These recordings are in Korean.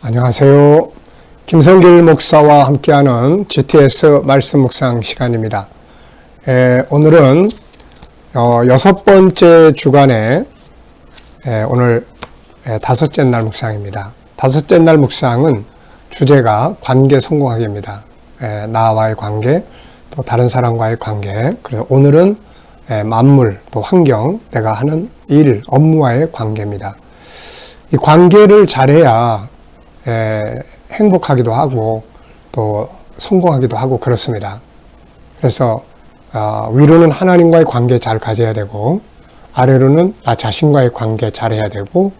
안녕하세요. 김성길 목사와 함께하는 GTS 말씀 묵상 시간입니다. 오늘은 6번째 주간에 오늘 5째 날 묵상입니다. 5째 날 묵상은 주제가 관계 성공하기입니다. 나와의 관계, 또 다른 사람과의 관계, 그리고 오늘은 만물, 또 환경, 내가 하는 일, 업무와의 관계입니다. 이 관계를 잘해야 행복하기도 하고 또 성공하기도 하고 그렇습니다. 그래서 위로는 하나님과의 관계 잘 가져야 되고, 아래로는 나 자신과의 관계 잘해야 되고,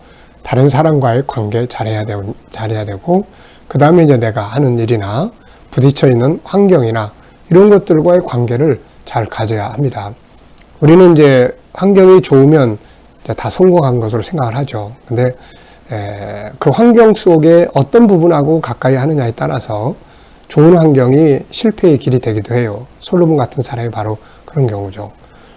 다른 사람과의 관계 잘해야 되고, 그 다음에 이제 내가 하는 일이나 부딪혀 있는 환경이나 이런 것들과의 관계를 잘 가져야 합니다. 우리는 이제 환경이 좋으면 이제 다 성공한 것으로 생각을 하죠. 근데 그 환경 속에 어떤 부분하고 가까이 하느냐에 따라서 좋은 환경이 실패의 길이 되기도 해요. 솔로몬 같은 사람이 바로 그런 경우죠.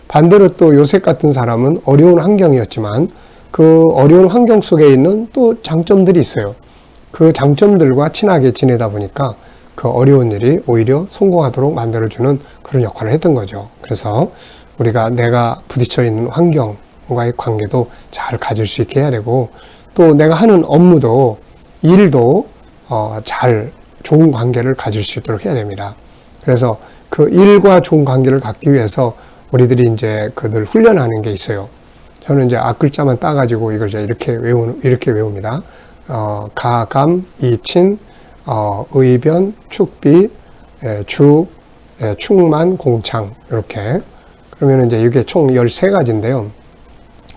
반대로 또 요셉 같은 사람은 어려운 환경이었지만 그 어려운 환경 속에 있는 또 장점들이 있어요. 그 장점들과 친하게 지내다 보니까 그 어려운 일이 오히려 성공하도록 만들어주는 그런 역할을 했던 거죠. 그래서 우리가 내가 부딪혀 있는 환경과의 관계도 잘 가질 수 있게 해야 되고, 또 내가 하는 업무도 일도 잘 좋은 관계를 가질 수 있도록 해야 됩니다. 그래서 그 일과 좋은 관계를 갖기 위해서 우리들이 이제 그들 훈련하는 게 있어요. 저는 이제 앞글자만 따가지고 이걸 이제 이렇게 외웁니다. 가감, 이친, 의변, 축비, 주, 충만, 공창, 이렇게. 그러면 이제 이게 총 13가지인데요.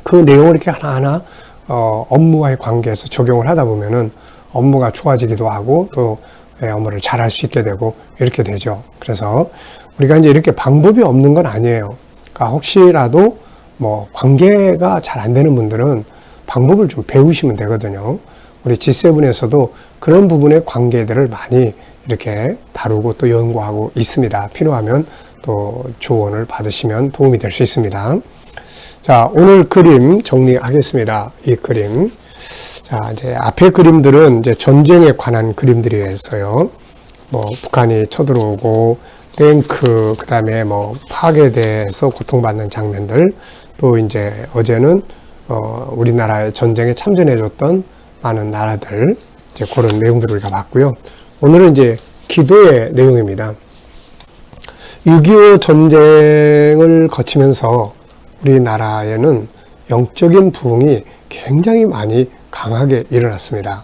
그 내용을 이렇게 하나하나 업무와의 관계에서 적용을 하다 보면은 업무가 좋아지기도 하고 또 업무를 잘 할 수 있게 되고 이렇게 되죠. 그래서 우리가 이제 이렇게 방법이 없는 건 아니에요. 그러니까 혹시라도 뭐 관계가 잘 안 되는 분들은 방법을 좀 배우시면 되거든요. 우리 G7에서도 그런 부분의 관계들을 많이 이렇게 다루고 또 연구하고 있습니다. 필요하면 또 조언을 받으시면 도움이 될 수 있습니다. 자, 오늘 그림 정리하겠습니다. 이 그림. 자, 이제 앞에 그림들은 이제 전쟁에 관한 그림들이었어요. 뭐, 북한이 쳐들어오고, 탱크, 그 다음에 뭐, 파괴돼서 고통받는 장면들, 또 이제 어제는, 우리나라의 전쟁에 참전해줬던 많은 나라들, 이제 그런 내용들을 우리가 봤고요. 오늘은 이제 기도의 내용입니다. 6.25 전쟁을 거치면서 우리나라에는 영적인 부흥이 굉장히 많이 강하게 일어났습니다.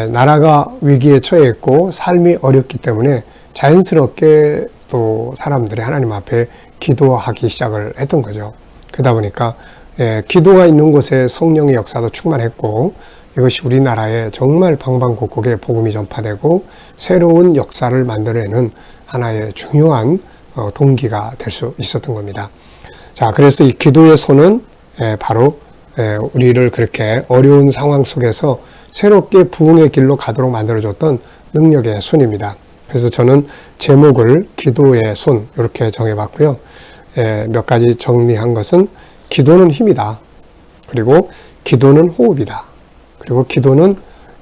나라가 위기에 처해 있고 삶이 어렵기 때문에 자연스럽게 또 사람들이 하나님 앞에 기도하기 시작을 했던 거죠. 그러다 보니까 기도가 있는 곳에 성령의 역사도 충만했고, 이것이 우리나라에 정말 방방곡곡에 복음이 전파되고 새로운 역사를 만들어내는 하나의 중요한 동기가 될 수 있었던 겁니다. 자, 그래서 이 기도의 손은 바로 우리를 그렇게 어려운 상황 속에서 새롭게 부흥의 길로 가도록 만들어줬던 능력의 손입니다. 그래서 저는 제목을 기도의 손 이렇게 정해봤고요. 몇 가지 정리한 것은 기도는 힘이다. 그리고 기도는 호흡이다. 그리고 기도는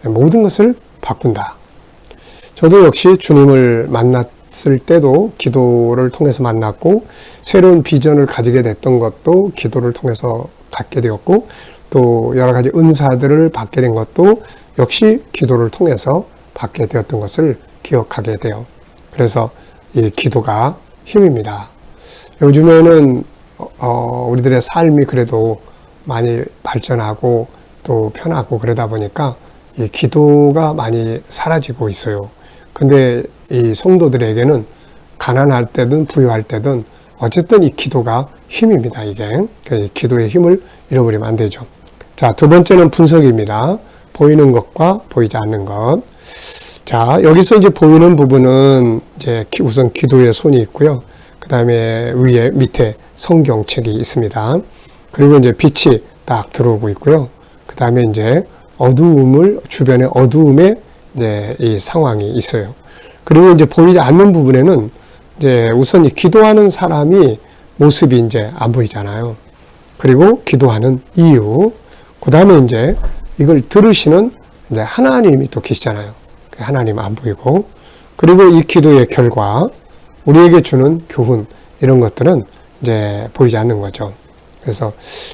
모든 것을 바꾼다. 저도 역시 주님을 만났을 때도 기도를 통해서 만났고, 새로운 비전을 가지게 됐던 것도 기도를 통해서 갖게 되었고, 또 여러 가지 은사들을 받게 된 것도 역시 기도를 통해서 받게 되었던 것을 기억하게 돼요. 그래서 이 기도가 힘입니다. 요즘에는 우리들의 삶이 그래도 많이 발전하고 또 편하고 그러다 보니까 이 기도가 많이 사라지고 있어요. 근데 이 성도들에게는 가난할 때든 부유할 때든 어쨌든 이 기도가 힘입니다. 이게 기도의 힘을 잃어버리면 안 되죠. 자, 두 번째는 분석입니다. 보이는 것과 보이지 않는 것. 자, 여기서 이제 보이는 부분은 이제 우선 기도의 손이 있고요. 그 다음에 밑에 성경책이 있습니다. 그리고 이제 빛이 딱 들어오고 있고요. 그 다음에 이제 주변에 어두움에 이제 이 상황이 있어요. 그리고 이제 보이지 않는 부분에는 이제 우선 기도하는 사람이 모습이 이제 안 보이잖아요. 그리고 기도하는 이유, 그 다음에 이제 이걸 들으시는 이제 하나님이 또 계시잖아요. 하나님 안 보이고, 그리고 이 기도의 결과, 우리에게 주는 교훈, 이런 것들은 이제 보이지 않는 거죠. 그래서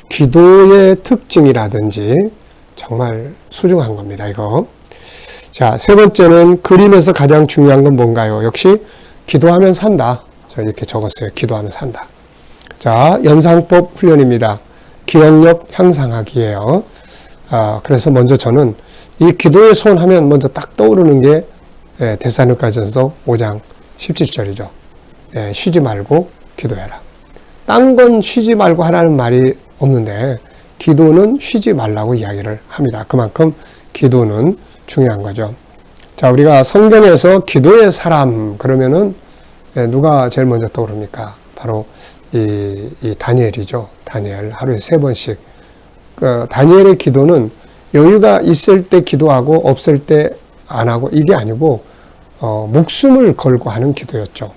기도의 특징이라든지 정말 소중한 겁니다, 이거. 자, 세 번째는 그림에서 가장 중요한 건 뭔가요? 역시 기도하면 산다. 저 이렇게 적었어요. 기도하면 산다. 자, 연상법 훈련입니다. 기억력 향상하기예요. 그래서 먼저 저는 이 기도의 소원 하면 먼저 딱 떠오르는 게 데살로니가전서 5장 17절이죠. 쉬지 말고 기도해라. 딴 건 쉬지 말고 하라는 말이 없는데 기도는 쉬지 말라고 이야기를 합니다. 그만큼 기도는 중요한 거죠. 자, 우리가 성경에서 기도의 사람 그러면은 누가 제일 먼저 떠오릅니까? 바로 이 다니엘이죠. 다니엘 하루에 3번씩. 다니엘의 기도는 여유가 있을 때 기도하고 없을 때 안 하고 이게 아니고 목숨을 걸고 하는 기도였죠.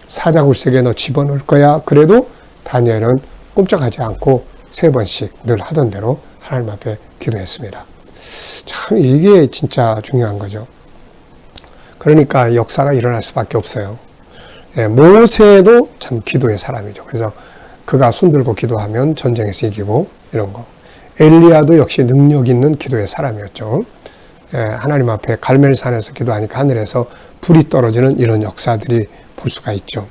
사자굴색에 너 집어넣을 거야. 그래도 다니엘은 꼼짝하지 않고 3번씩 늘 하던 대로 하나님 앞에 기도했습니다. 참 이게 진짜 중요한 거죠. 그러니까 역사가 일어날 수밖에 없어요. 모세도 참 기도의 사람이죠. 그래서 그가 손들고 기도하면 전쟁에서 이기고 이런 거. 엘리야도 역시 능력 있는 기도의 사람이었죠. 하나님 앞에 갈멜산에서 기도하니까 하늘에서 불이 떨어지는 이런 역사들이 볼 수가 있죠.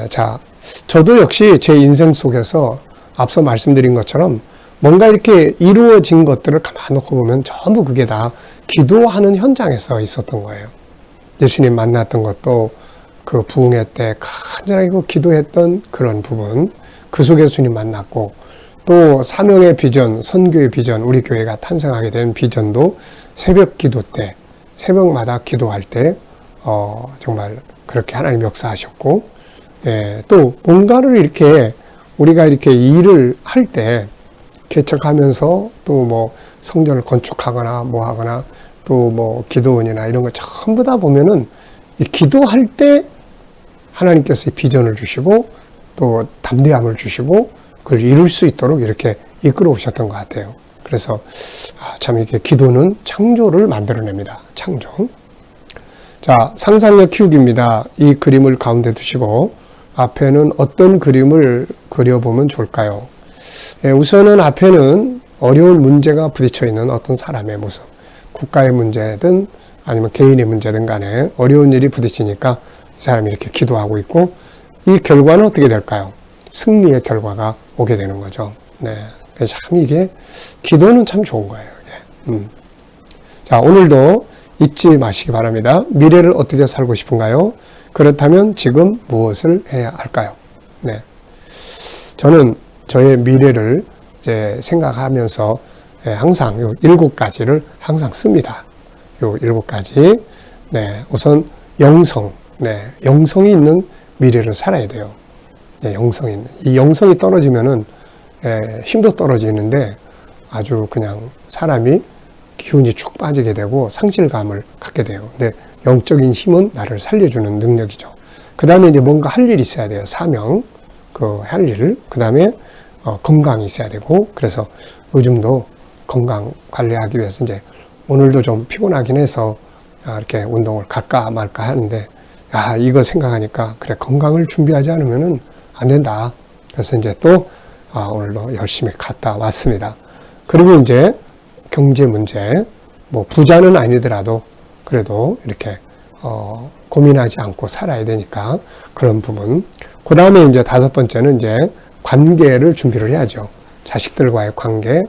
자, 저도 역시 제 인생 속에서 앞서 말씀드린 것처럼 뭔가 이렇게 이루어진 것들을 가만 놓고 보면 전부 그게 다 기도하는 현장에서 있었던 거예요. 예수님 만났던 것도 그 부흥회 때 간절하게 기도했던 그런 부분, 그 속에 예수님 만났고, 또 사명의 비전, 선교의 비전, 우리 교회가 탄생하게 된 비전도 새벽 기도 때, 새벽마다 기도할 때 정말 그렇게 하나님 역사하셨고, 또 뭔가를 이렇게 우리가 이렇게 일을 할 때 개척하면서 또 뭐 성전을 건축하거나 뭐 하거나 또 뭐 기도원이나 이런 거 전부 다 보면은 이 기도할 때 하나님께서 비전을 주시고 또 담대함을 주시고 그걸 이룰 수 있도록 이렇게 이끌어 오셨던 것 같아요. 그래서 참 이게 기도는 창조를 만들어냅니다. 창조. 자, 상상력 키우기입니다. 이 그림을 가운데 두시고 앞에는 어떤 그림을 그려보면 좋을까요? 우선은 앞에는 어려운 문제가 부딪혀 있는 어떤 사람의 모습, 국가의 문제든 아니면 개인의 문제든 간에 어려운 일이 부딪히니까 이 사람이 이렇게 기도하고 있고, 이 결과는 어떻게 될까요? 승리의 결과가 오게 되는 거죠. 네. 그래서 참 이게 기도는 참 좋은 거예요. 이게. 자, 오늘도 잊지 마시기 바랍니다. 미래를 어떻게 살고 싶은가요? 그렇다면 지금 무엇을 해야 할까요? 네. 저는 저의 미래를 이제 생각하면서 항상 요 7가지를 항상 씁니다. 요 7가지. 네. 우선 영성. 네. 영성이 있는 미래를 살아야 돼요. 네, 영성이 있는. 이 영성이 떨어지면은 힘도 떨어지는데 아주 그냥 사람이 기운이 축 빠지게 되고 상실감을 갖게 돼요. 근데 영적인 힘은 나를 살려주는 능력이죠. 그 다음에 이제 뭔가 할 일이 있어야 돼요. 사명, 할 일. 그 다음에 건강이 있어야 되고, 그래서 요즘도 건강 관리하기 위해서 이제 오늘도 좀 피곤하긴 해서 이렇게 운동을 갈까 말까 하는데, 이거 생각하니까 그래, 건강을 준비하지 않으면은 안 된다. 그래서 이제 또 오늘도 열심히 갔다 왔습니다. 그리고 이제 경제 문제, 뭐 부자는 아니더라도 그래도 이렇게 고민하지 않고 살아야 되니까 그런 부분. 그 다음에 이제 5번째는 이제 관계를 준비를 해야죠. 자식들과의 관계,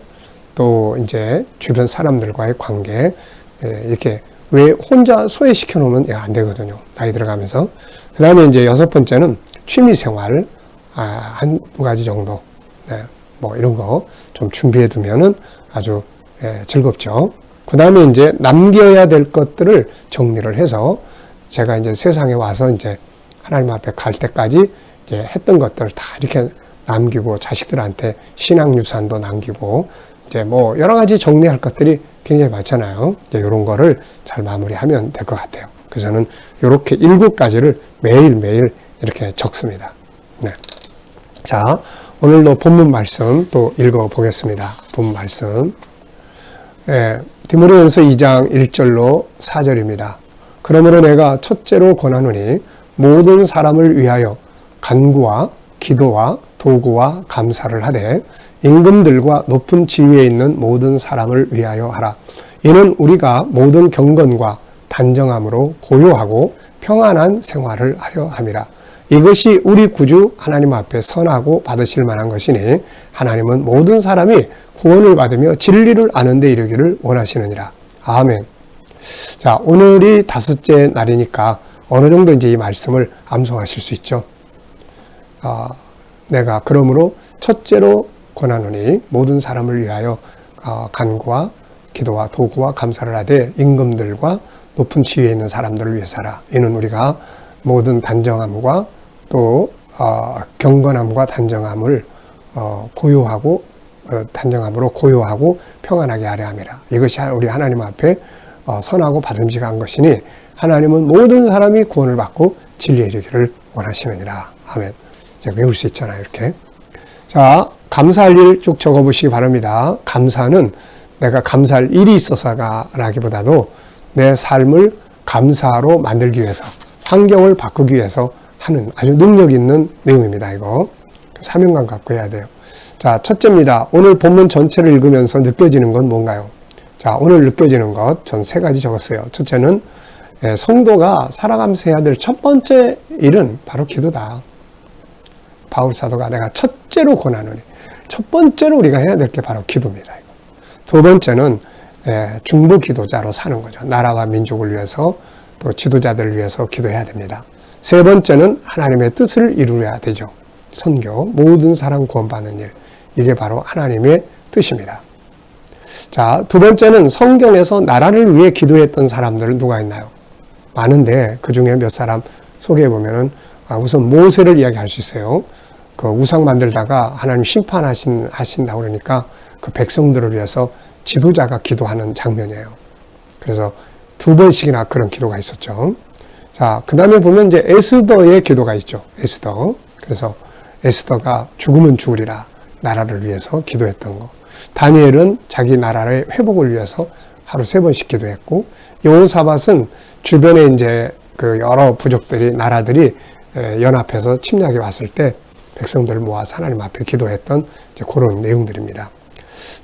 또 이제 주변 사람들과의 관계. 이렇게 왜 혼자 소외시켜 놓으면 안 되거든요. 나이 들어가면서. 그 다음에 이제 6번째는 취미 생활, 한두 가지 정도. 네, 뭐 이런 거 좀 준비해 두면은 아주 즐겁죠. 그 다음에 이제 남겨야 될 것들을 정리를 해서 제가 이제 세상에 와서 이제 하나님 앞에 갈 때까지 이제 했던 것들을 다 이렇게 남기고 자식들한테 신앙유산도 남기고 이제 뭐 여러 가지 정리할 것들이 굉장히 많잖아요. 이제 이런 거를 잘 마무리하면 될 것 같아요. 그래서 저는 이렇게 7가지를 매일매일 이렇게 적습니다. 네. 자, 오늘도 본문 말씀 또 읽어 보겠습니다. 본문 말씀. 디모데전서 2장 1절로 4절입니다. 그러므로 내가 첫째로 권하노니 모든 사람을 위하여 간구와 기도와 도구와 감사를 하되 임금들과 높은 지위에 있는 모든 사람을 위하여 하라. 이는 우리가 모든 경건과 단정함으로 고요하고 평안한 생활을 하려 함이라. 이것이 우리 구주 하나님 앞에 선하고 받으실 만한 것이니 하나님은 모든 사람이 구원을 받으며 진리를 아는 데 이르기를 원하시느니라. 아멘. 자, 오늘이 5째 날이니까 어느 정도 이제 이 말씀을 암송하실 수 있죠. 내가 그러므로 첫째로 권하노니 모든 사람을 위하여 간구와 기도와 도구와 감사를 하되 임금들과 높은 지위에 있는 사람들을 위해서라. 이는 우리가 모든 단정함과 또 경건함과 단정함을 고요하고 단정함으로 고요하고 평안하게 하려 함이라. 이것이 우리 하나님 앞에 선하고 받음직한 것이니 하나님은 모든 사람이 구원을 받고 진리에 이르기를 원하시느니라. 아멘. 이제 외울 수 있잖아요, 이렇게. 자, 감사할 일 쭉 적어보시기 바랍니다. 감사는 내가 감사할 일이 있어서라기보다도 내 삶을 감사로 만들기 위해서, 환경을 바꾸기 위해서 하는 아주 능력 있는 내용입니다. 이거 사명감 갖고 해야 돼요. 자, 첫째입니다. 오늘 본문 전체를 읽으면서 느껴지는 건 뭔가요? 자, 오늘 느껴지는 것 전 3가지 적었어요. 첫째는 성도가 살아가면서 해야 될 첫 번째 일은 바로 기도다. 바울 사도가 내가 첫째로 권하노니, 첫 번째로 우리가 해야 될 게 바로 기도입니다. 두 번째는 중보 기도자로 사는 거죠. 나라와 민족을 위해서 또 지도자들을 위해서 기도해야 됩니다. 세 번째는 하나님의 뜻을 이루어야 되죠. 선교, 모든 사람 구원받는 일. 이게 바로 하나님의 뜻입니다. 자, 두 번째는 성경에서 나라를 위해 기도했던 사람들은 누가 있나요? 많은데 그 중에 몇 사람 소개해 보면은 우선 모세를 이야기할 수 있어요. 그 우상 만들다가 하나님 심판하신다고 그러니까 그 백성들을 위해서 지도자가 기도하는 장면이에요. 그래서 2번씩이나 그런 기도가 있었죠. 자, 그 다음에 보면 이제 에스더의 기도가 있죠. 에스더. 그래서 에스더가 죽으면 죽으리라 나라를 위해서 기도했던 거. 다니엘은 자기 나라의 회복을 위해서 하루 3번씩 기도했고, 여호사밧은 주변에 이제 그 여러 부족들이, 나라들이 연합해서 침략이 왔을 때 백성들을 모아서 하나님 앞에 기도했던 이제 그런 내용들입니다.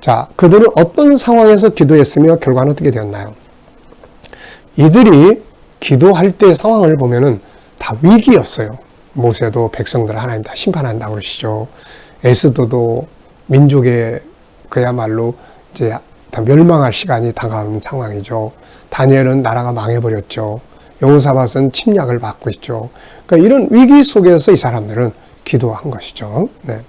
자, 그들은 어떤 상황에서 기도했으며 결과는 어떻게 되었나요? 이들이 기도할 때 상황을 보면은 다 위기였어요. 모세도 백성들을 하나님 다 심판한다고 그러시죠. 에스더도 민족의 그야말로 이제 다 멸망할 시간이 다가오는 상황이죠. 다니엘은 나라가 망해버렸죠. 여호사밧은 침략을 받고 있죠. 그러니까 이런 위기 속에서 이 사람들은 기도한 것이죠. 네.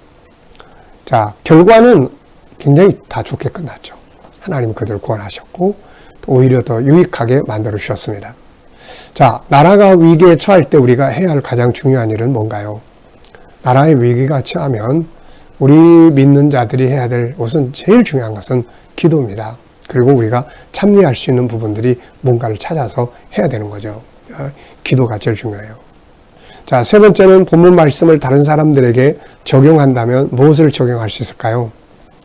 자, 결과는 굉장히 다 좋게 끝났죠. 하나님 그들을 구원하셨고 오히려 더 유익하게 만들어 주셨습니다. 자, 나라가 위기에 처할 때 우리가 해야 할 가장 중요한 일은 뭔가요? 나라의 위기가 처하면 우리 믿는 자들이 해야 될 우선 제일 중요한 것은 기도입니다. 그리고 우리가 참여할 수 있는 부분들이 뭔가를 찾아서 해야 되는 거죠. 기도가 제일 중요해요. 자, 세 번째는 본문 말씀을 다른 사람들에게 적용한다면 무엇을 적용할 수 있을까요?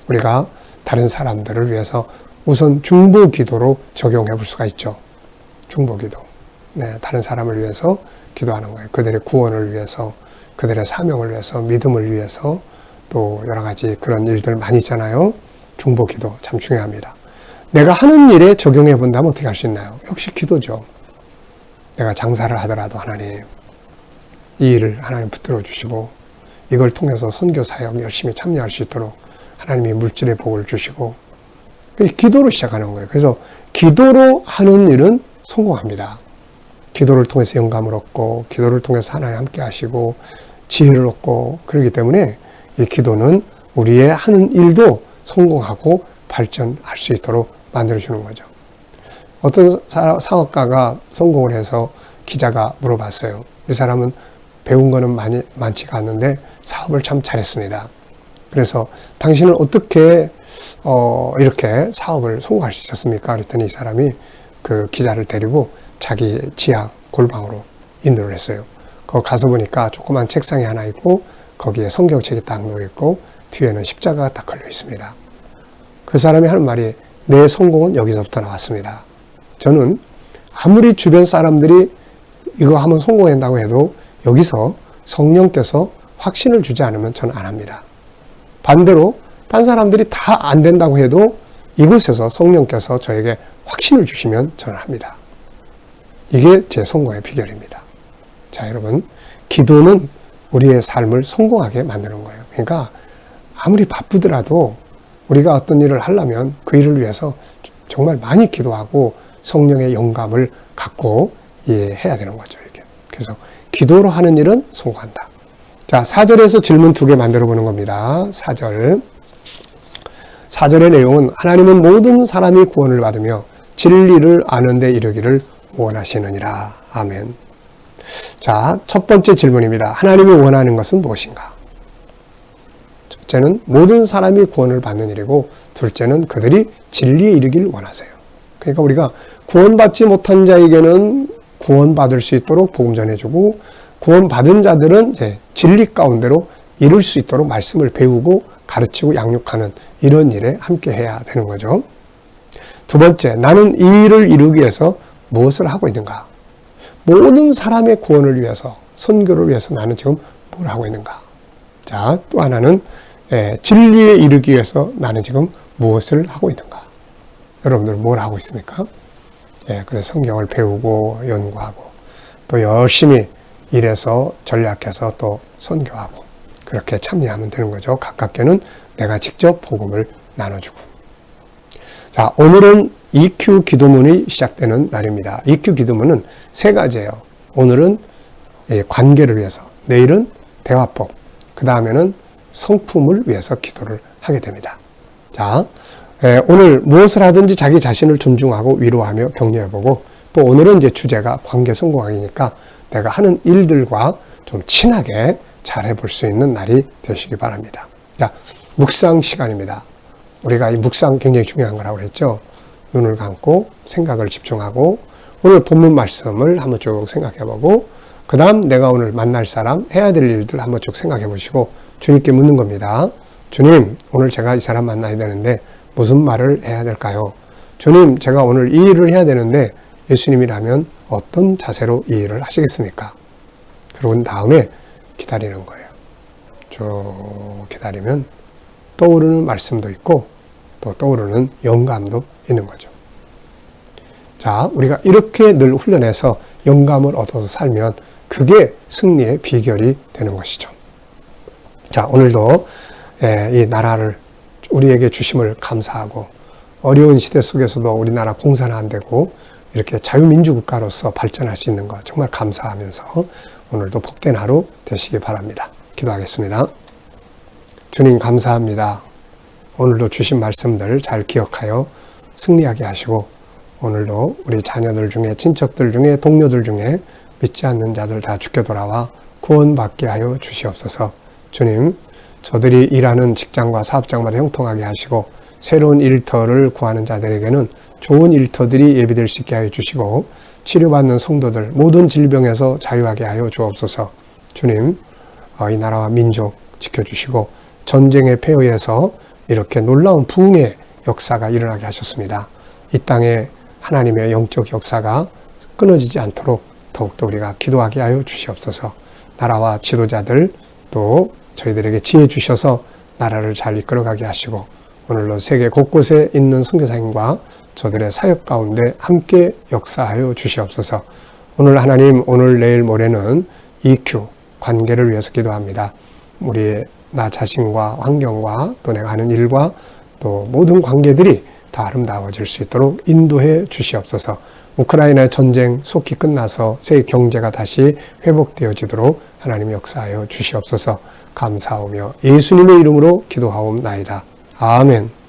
우리가 다른 사람들을 위해서 우선 중보 기도로 적용해 볼 수가 있죠. 중보 기도. 네, 다른 사람을 위해서 기도하는 거예요. 그들의 구원을 위해서, 그들의 사명을 위해서, 믿음을 위해서, 또 여러 가지 그런 일들 많이 있잖아요. 중보 기도 참 중요합니다. 내가 하는 일에 적용해 본다면 어떻게 할 수 있나요? 역시 기도죠. 내가 장사를 하더라도 하나님, 이 일을 하나님 붙들어 주시고 이걸 통해서 선교 사역 열심히 참여할 수 있도록 하나님이 물질의 복을 주시고, 기도로 시작하는 거예요. 그래서 기도로 하는 일은 성공합니다. 기도를 통해서 영감을 얻고, 기도를 통해서 하나님 함께 하시고, 지혜를 얻고, 그렇기 때문에 이 기도는 우리의 하는 일도 성공하고 발전할 수 있도록 만들어주는 거죠. 어떤 사업가가 성공을 해서 기자가 물어봤어요. 이 사람은 배운 거는 많지가 않는데 사업을 참 잘했습니다. 그래서 당신은 어떻게 이렇게 사업을 성공할 수 있었습니까? 그랬더니 이 사람이 그 기자를 데리고 자기 지하 골방으로 인도를 했어요. 거기 가서 보니까 조그만 책상이 하나 있고 거기에 성경책이 딱 놓여 있고 뒤에는 십자가가 딱 걸려 있습니다. 그 사람이 하는 말이, 내 성공은 여기서부터 나왔습니다. 저는 아무리 주변 사람들이 이거 하면 성공한다고 해도 여기서 성령께서 확신을 주지 않으면 저는 안 합니다. 반대로 딴 사람들이 다 안 된다고 해도 이곳에서 성령께서 저에게 확신을 주시면 저는 합니다. 이게 제 성공의 비결입니다. 자, 여러분, 기도는 우리의 삶을 성공하게 만드는 거예요. 그러니까 아무리 바쁘더라도 우리가 어떤 일을 하려면 그 일을 위해서 정말 많이 기도하고 성령의 영감을 갖고 해야 되는 거죠. 이렇게. 그래서 기도로 하는 일은 성공한다. 자, 4절에서 질문 2개 만들어 보는 겁니다. 4절의 내용은 하나님은 모든 사람이 구원을 받으며 진리를 아는 데 이르기를 원하시느니라. 아멘. 자, 첫 번째 질문입니다. 하나님이 원하는 것은 무엇인가? 첫째는 모든 사람이 구원을 받는 일이고, 둘째는 그들이 진리에 이르기를 원하세요. 그러니까 우리가 구원받지 못한 자에게는 구원받을 수 있도록 복음 전해주고, 구원받은 자들은 이제 진리 가운데로 이룰 수 있도록 말씀을 배우고 가르치고 양육하는 이런 일에 함께 해야 되는 거죠. 두 번째, 나는 이 일을 이루기 위해서 무엇을 하고 있는가? 모든 사람의 구원을 위해서, 선교를 위해서 나는 지금 뭘 하고 있는가? 자, 또 하나는 진리에 이르기 위해서 나는 지금 무엇을 하고 있는가? 여러분들 뭘 하고 있습니까? 그래서 성경을 배우고 연구하고 또 열심히 일해서 전략해서 또 선교하고 그렇게 참여하면 되는 거죠. 가깝게는 내가 직접 복음을 나눠주고. 자, 오늘은 EQ 기도문이 시작되는 날입니다. EQ 기도문은 3가지예요. 오늘은 관계를 위해서, 내일은 대화법, 그 다음에는 성품을 위해서 기도를 하게 됩니다. 자, 오늘 무엇을 하든지 자기 자신을 존중하고 위로하며 격려해보고, 또 오늘은 이제 주제가 관계 성공하기니까 내가 하는 일들과 좀 친하게 잘 해볼 수 있는 날이 되시기 바랍니다. 자, 묵상 시간입니다. 우리가 이 묵상 굉장히 중요한 거라고 그랬죠. 눈을 감고 생각을 집중하고 오늘 본문 말씀을 한번 쭉 생각해보고, 그 다음 내가 오늘 만날 사람, 해야 될 일들 한번 쭉 생각해보시고 주님께 묻는 겁니다. 주님, 오늘 제가 이 사람 만나야 되는데 무슨 말을 해야 될까요? 주님, 제가 오늘 이 일을 해야 되는데 예수님이라면 어떤 자세로 이 일을 하시겠습니까? 그러고 다음에 기다리는 거예요. 쭉 기다리면 떠오르는 말씀도 있고 또 떠오르는 영감도 있는 거죠. 자, 우리가 이렇게 늘 훈련해서 영감을 얻어서 살면 그게 승리의 비결이 되는 것이죠. 자, 오늘도 이 나라를 우리에게 주심을 감사하고, 어려운 시대 속에서도 우리나라 공사는 안 되고 이렇게 자유민주국가로서 발전할 수 있는 것 정말 감사하면서 오늘도 복된 하루 되시기 바랍니다. 기도하겠습니다. 주님, 감사합니다. 오늘도 주신 말씀들 잘 기억하여 승리하게 하시고, 오늘도 우리 자녀들 중에, 친척들 중에, 동료들 중에 믿지 않는 자들 다 주께 돌아와 구원받게 하여 주시옵소서. 주님, 저들이 일하는 직장과 사업장마다 형통하게 하시고 새로운 일터를 구하는 자들에게는 좋은 일터들이 예비될 수 있게 하여 주시고, 치료받는 성도들 모든 질병에서 자유하게 하여 주옵소서. 주님, 이 나라와 민족 지켜주시고 전쟁의 폐허에서 이렇게 놀라운 부흥의 역사가 일어나게 하셨습니다. 이 땅에 하나님의 영적 역사가 끊어지지 않도록 더욱더 우리가 기도하게 하여 주시옵소서. 나라와 지도자들 또 저희들에게 지혜 주셔서 나라를 잘 이끌어가게 하시고, 오늘로 세계 곳곳에 있는 선교사님과 저들의 사역 가운데 함께 역사하여 주시옵소서. 오늘 하나님, 오늘 내일 모레는 EQ, 관계를 위해서 기도합니다. 우리 나 자신과 환경과 또 내가 하는 일과 또 모든 관계들이 다 아름다워질 수 있도록 인도해 주시옵소서. 우크라이나의 전쟁 속히 끝나서 세계 경제가 다시 회복되어지도록 하나님 역사하여 주시옵소서. 감사하며 예수님의 이름으로 기도하옵나이다. 아멘.